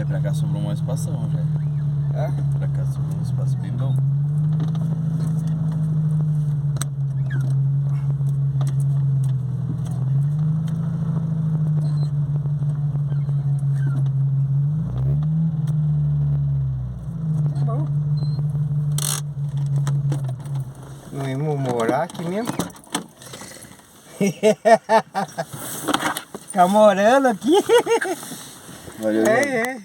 Daí pra cá sobrou um espação já. É? Pra cá sobrou um espaço bem bom. Bom. Não íamos morar aqui mesmo? Tá morando aqui? Valeu, É.